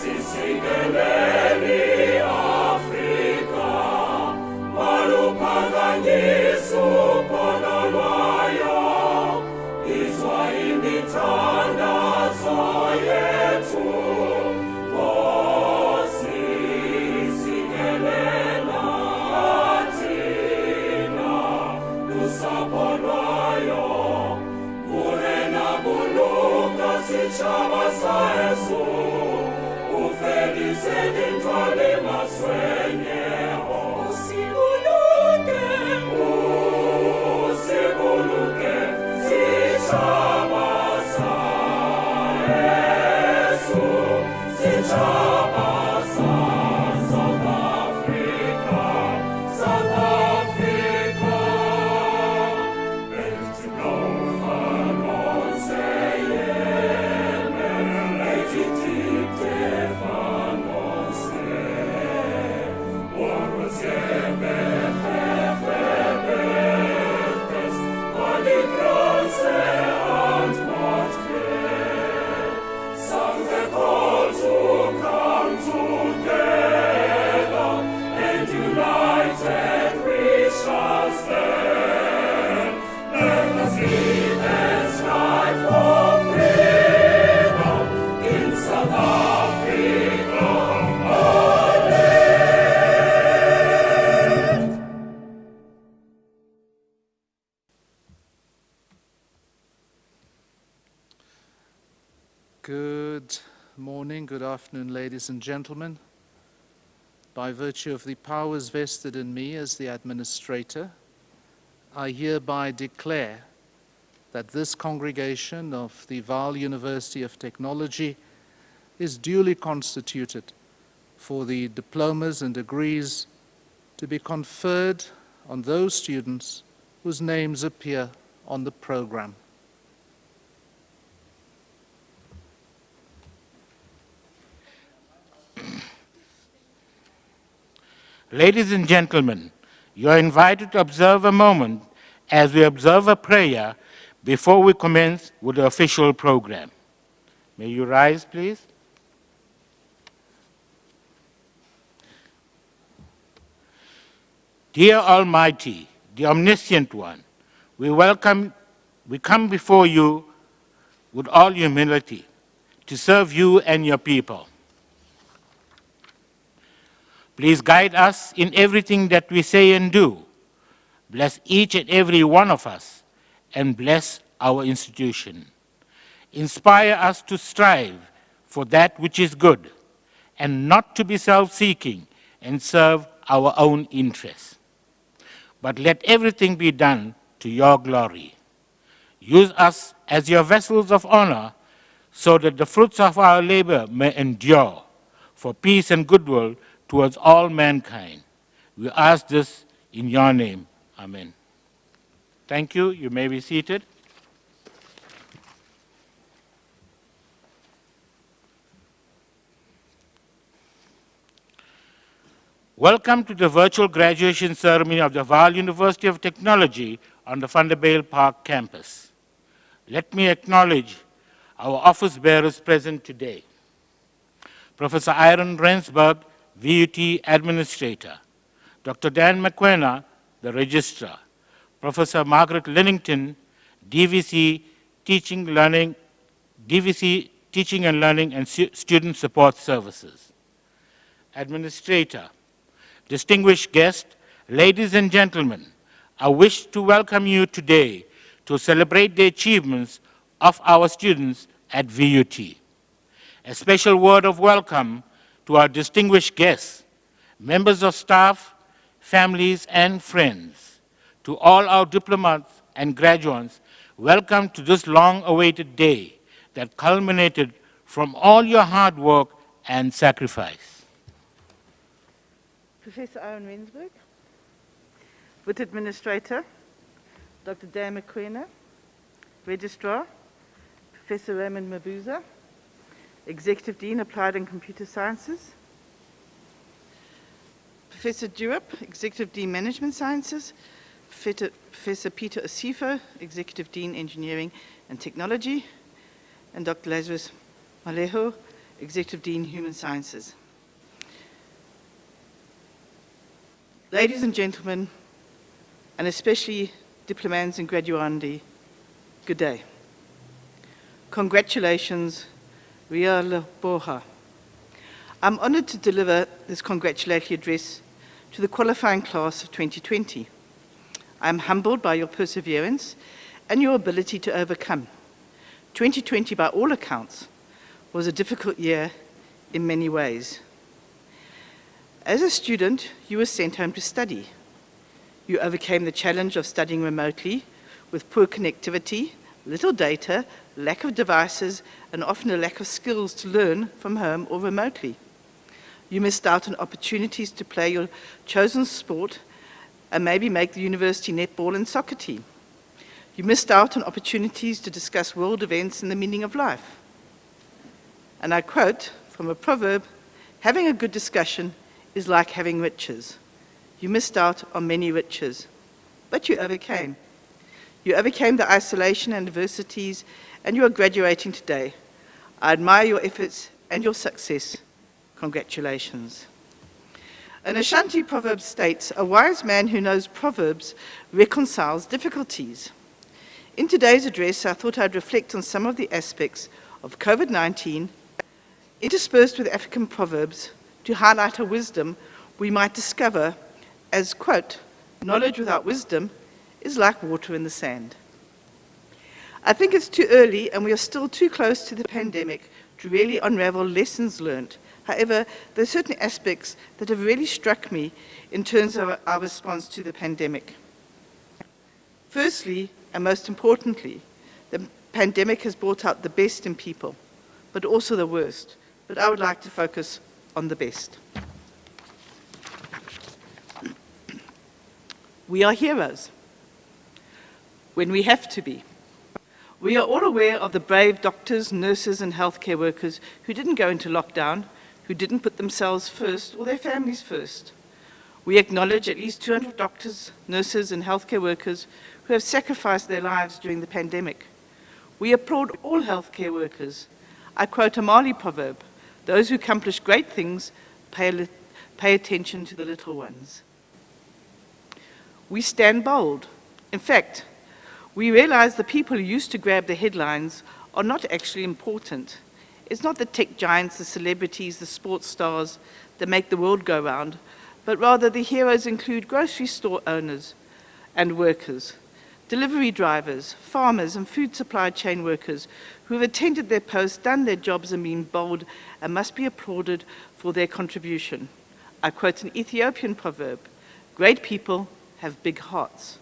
Sigeleli Afrika, maluphakanyiswa upololwayo, izwa imithandazo yethu, Nkosi sikelela thina, lusapho lwayo, burena buluka sitshaba sa Yesu. Felice dintwale maswenyeho Usibuluke Sitshaba sa Yesu Sitshaba sa South Africa South Africa Eti blofa nonseyeme Eti tipte Good morning, good afternoon, ladies and gentlemen. By virtue of the powers vested in me as the administrator, I hereby declare that this congregation of the Vaal University of Technology is duly constituted for the diplomas and degrees to be conferred on those students whose names appear on the program. Ladies and gentlemen, you are invited to observe a moment as we observe a prayer before we commence with the official program. May you rise, please. Dear Almighty, the Omniscient One, we come before you with all humility to serve you and your people. Please guide us in everything that we say and do. Bless each and every one of us and bless our institution. Inspire us to strive for that which is good and not to be self-seeking and serve our own interests. But let everything be done to your glory. Use us as your vessels of honor so that the fruits of our labor may endure for peace and goodwill towards all mankind. We ask this in your name. Amen. Thank you. You may be seated. Welcome to the virtual graduation ceremony of the Vaal University of Technology on the Vanderbijl Park campus. Let me acknowledge our office bearers present today. Professor Iron Rensburg, VUT Administrator, Dr. Dan McQuena, the Registrar, Professor Margaret Linnington, DVC Teaching and Learning and Student Support Services. Administrator, distinguished guests, ladies and gentlemen, I wish to welcome you today to celebrate the achievements of our students at VUT. A special word of welcome to our distinguished guests, members of staff, families, and friends. To all our diplomats and graduates, welcome to this long-awaited day that culminated from all your hard work and sacrifice. Professor Aaron Rensburg, with Administrator, Dr. Dan McQuena, Registrar, Professor Raymond Mabuza, Executive Dean, Applied and Computer Sciences, Professor Durup, Executive Dean, Management Sciences, Professor Peter Osifo, Executive Dean, Engineering and Technology, and Dr. Lazarus Malejo, Executive Dean, Human Sciences. Ladies and gentlemen, and especially diplomats and graduandi, good day. Congratulations, Ria Boha. I'm honored to deliver this congratulatory address to the qualifying class of 2020. I'm humbled by your perseverance and your ability to overcome. 2020, by all accounts, was a difficult year in many ways. As a student, you were sent home to study. You overcame the challenge of studying remotely with poor connectivity, little data, lack of devices, and often a lack of skills to learn from home or remotely. You missed out on opportunities to play your chosen sport and maybe make the university netball and soccer team. You missed out on opportunities to discuss world events and the meaning of life. And I quote from a proverb, "Having a good discussion is like having riches." You missed out on many riches, but you overcame. You overcame the isolation and adversities, and you are graduating today. I admire your efforts and your success. Congratulations. An Ashanti proverb states, "A wise man who knows proverbs reconciles difficulties." In today's address, I thought I'd reflect on some of the aspects of COVID-19, interspersed with African proverbs, to highlight a wisdom we might discover as, quote, "Knowledge without wisdom is like water in the sand." I think it's too early and we are still too close to the pandemic to really unravel lessons learned. However, there are certain aspects that have really struck me in terms of our response to the pandemic. Firstly, and most importantly, the pandemic has brought out the best in people, but also the worst. But I would like to focus on the best. We are heroes when we have to be. We are all aware of the brave doctors, nurses, and healthcare workers who didn't go into lockdown, who didn't put themselves first or their families first. We acknowledge at least 200 doctors, nurses, and healthcare workers who have sacrificed their lives during the pandemic. We applaud all healthcare workers. I quote a Mali proverb, "Those who accomplish great things pay attention to the little ones." We stand bold. In fact, we realize the people who used to grab the headlines are not actually important. It's not the tech giants, the celebrities, the sports stars that make the world go round, but rather the heroes include grocery store owners and workers, delivery drivers, farmers, and food supply chain workers who have attended their posts, done their jobs, and been bold and must be applauded for their contribution. I quote an Ethiopian proverb, "Great people have big hearts."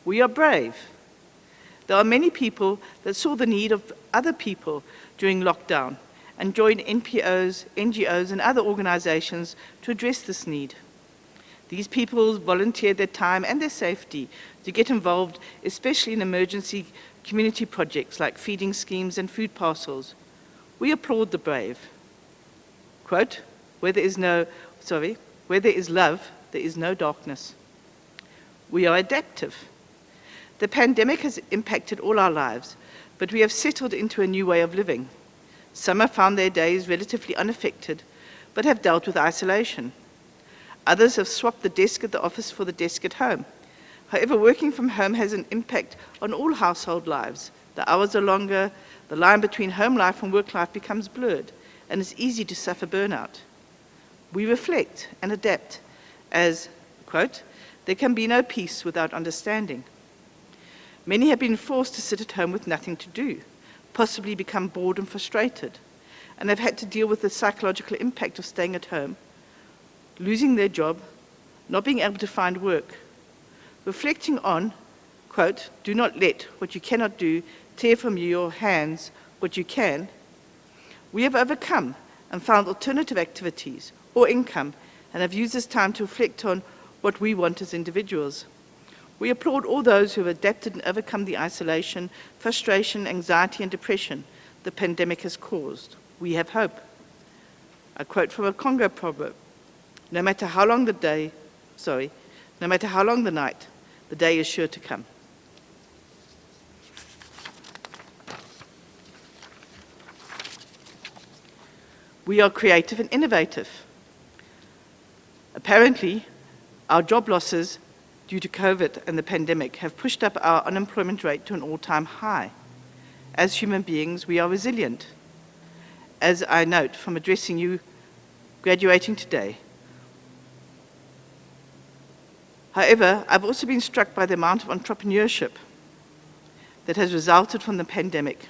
We are brave. There are many people that saw the need of other people during lockdown and joined NPOs, NGOs, and other organizations to address this need. These people volunteered their time and their safety to get involved, especially in emergency community projects like feeding schemes and food parcels. We applaud the brave. Quote, where there is love, there is no darkness. We are adaptive. The pandemic has impacted all our lives, but we have settled into a new way of living. Some have found their days relatively unaffected, but have dealt with isolation. Others have swapped the desk at the office for the desk at home. However, working from home has an impact on all household lives. The hours are longer, the line between home life and work life becomes blurred, and it's easy to suffer burnout. We reflect and adapt as, quote, "There can be no peace without understanding." Many have been forced to sit at home with nothing to do, possibly become bored and frustrated, and have had to deal with the psychological impact of staying at home, losing their job, not being able to find work. Reflecting on, quote, "Do not let what you cannot do tear from your hands what you can," we have overcome and found alternative activities or income and have used this time to reflect on what we want as individuals. We applaud all those who have adapted and overcome the isolation, frustration, anxiety, and depression the pandemic has caused. We have hope. I quote from a Congo proverb, no matter how long the night, the day is sure to come. We are creative and innovative. Apparently, our job losses due to COVID and the pandemic have pushed up our unemployment rate to an all-time high. As human beings, we are resilient. As I note from addressing you graduating today. However, I've also been struck by the amount of entrepreneurship that has resulted from the pandemic.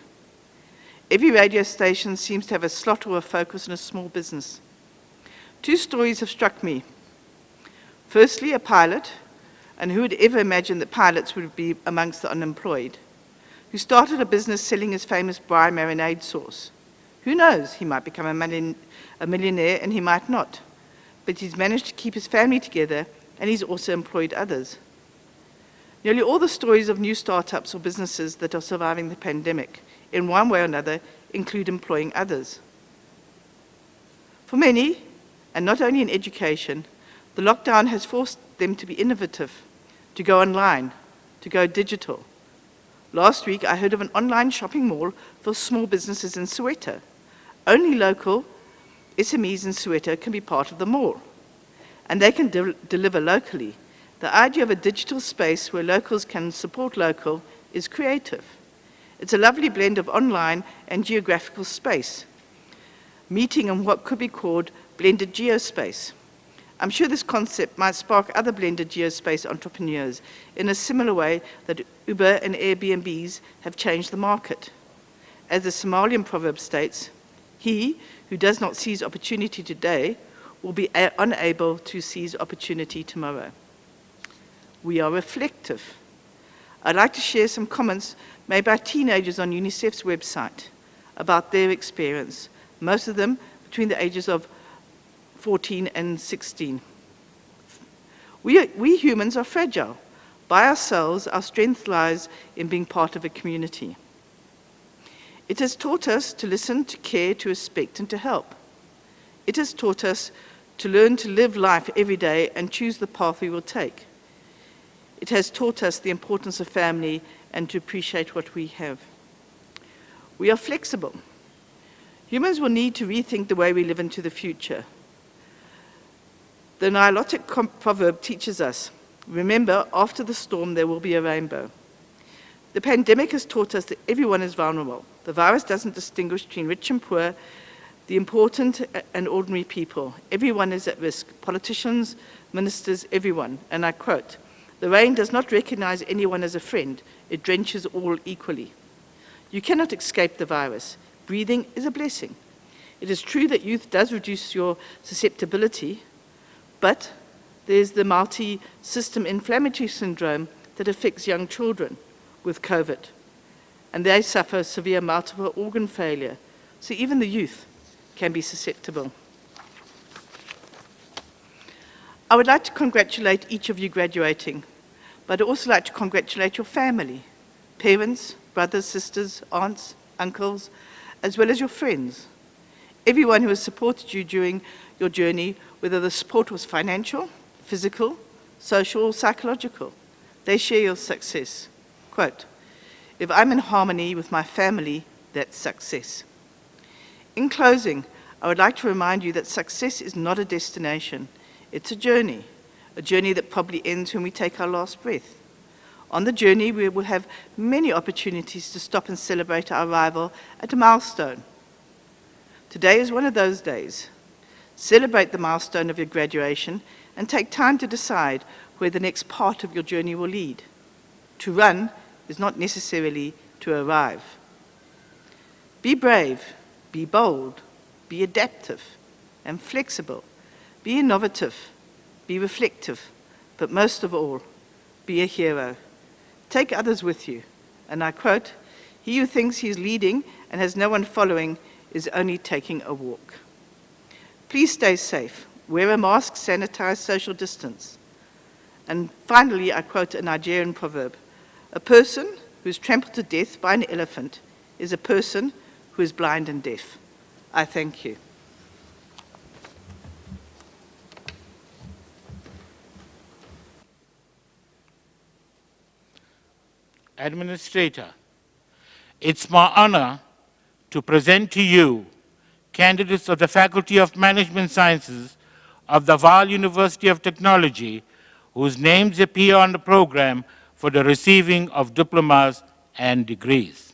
Every radio station seems to have a slot or a focus on a small business. Two stories have struck me. Firstly, a pilot, and who would ever imagine that pilots would be amongst the unemployed, who started a business selling his famous Brie marinade sauce. Who knows, he might become a millionaire and he might not. But he's managed to keep his family together and he's also employed others. Nearly all the stories of new startups or businesses that are surviving the pandemic, in one way or another, include employing others. For many, and not only in education, the lockdown has forced them to be innovative, to go online, to go digital. Last week, I heard of an online shopping mall for small businesses in Soweto. Only local SMEs in Soweto can be part of the mall, and they can deliver locally. The idea of a digital space where locals can support local is creative. It's a lovely blend of online and geographical space, meeting in what could be called blended geospace. I'm sure this concept might spark other blended geospace entrepreneurs in a similar way that Uber and Airbnbs have changed the market. As the Somalian proverb states, he who does not seize opportunity today will be unable to seize opportunity tomorrow. We are reflective. I'd like to share some comments made by teenagers on UNICEF's website about their experience, most of them between the ages of 14 and 16. We humans are fragile. By ourselves, our strength lies in being part of a community. It has taught us to listen, to care, to respect, and to help. It has taught us to learn to live life every day and choose the path we will take. It has taught us the importance of family and to appreciate what we have. We are flexible. Humans will need to rethink the way we live into the future. The Nilotic proverb teaches us, remember, after the storm there will be a rainbow. The pandemic has taught us that everyone is vulnerable. The virus doesn't distinguish between rich and poor, the important and ordinary people. Everyone is at risk, politicians, ministers, everyone. And I quote, the rain does not recognize anyone as a friend, it drenches all equally. You cannot escape the virus. Breathing is a blessing. It is true that youth does reduce your susceptibility, but there's the multi-system inflammatory syndrome that affects young children with COVID, and they suffer severe multiple organ failure. So even the youth can be susceptible. I would like to congratulate each of you graduating, but I'd also like to congratulate your family, parents, brothers, sisters, aunts, uncles, as well as your friends. Everyone who has supported you during your journey, whether the support was financial, physical, social, or psychological. They share your success. Quote, if I'm in harmony with my family, that's success. In closing, I would like to remind you that success is not a destination. It's a journey that probably ends when we take our last breath. On the journey, we will have many opportunities to stop and celebrate our arrival at a milestone. Today is one of those days. Celebrate the milestone of your graduation and take time to decide where the next part of your journey will lead. To run is not necessarily to arrive. Be brave, be bold, be adaptive and flexible, be innovative, be reflective, but most of all, be a hero. Take others with you. And I quote, he who thinks he is leading and has no one following is only taking a walk. Please stay safe. Wear a mask, sanitize, social distance. And finally, I quote a Nigerian proverb. A person who is trampled to death by an elephant is a person who is blind and deaf. I thank you. Administrator, it's my honor to present to you candidates of the Faculty of Management Sciences of the Vaal University of Technology, whose names appear on the program for the receiving of diplomas and degrees.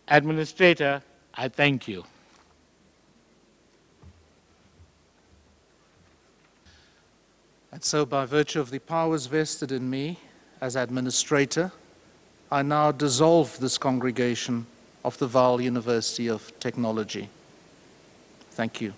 Administrator, I thank you. And so, by virtue of the powers vested in me as administrator, I now dissolve this congregation of the Vaal University of Technology. Thank you.